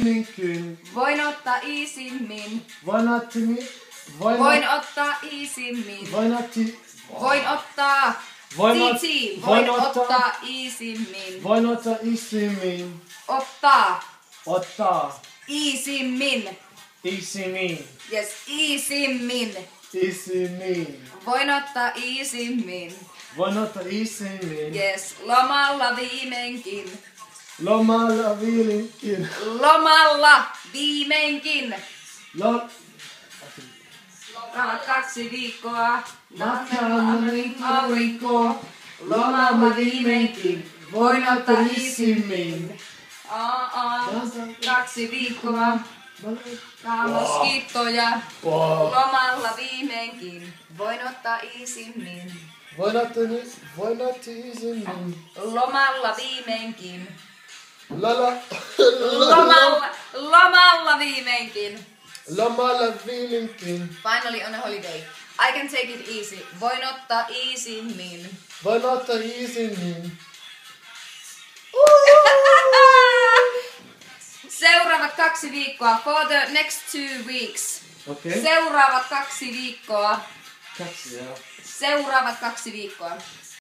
viilinkin. Voin ottaa iisimmin. Voin ottaa Voin ottaa iisimmin. Voin ottaa Voin ottaa. Titi. Voin ottaa iisimmin. Voin ottaa iisimmin. Ottaa. Ottaa Iisimmin. iisimmin. Yes, iisimmin. Iisimmin. Voin ottaa iisimmin. Voin ottaa iisimmin. Yes, lomalla viimeinkin. Lomalla viilinkin. Lomalla viimeinkin. Lo... Lomalla 2 viikkoa. Matkalla Aurinko. Lomalla viimeinkin. Voin ottaa iisimmin. 2 viikkoa. Moskittoja. Lomalla viimeinkin. Voin ottaa iisimmin. Voin ottaa iisimmin. Lomalla viimeinkin. Lomalla viimeinkin. Lomalla viilinkin. Finally on a holiday. I can take it easy. Voin ottaa iisimmin. Voin ottaa iisimmin. Seuraavat 2 viikkoa. For the next 2 weeks. Okei. Seuraavat 2 viikkoa. 2, joo. Seuraavat 2 viikkoa.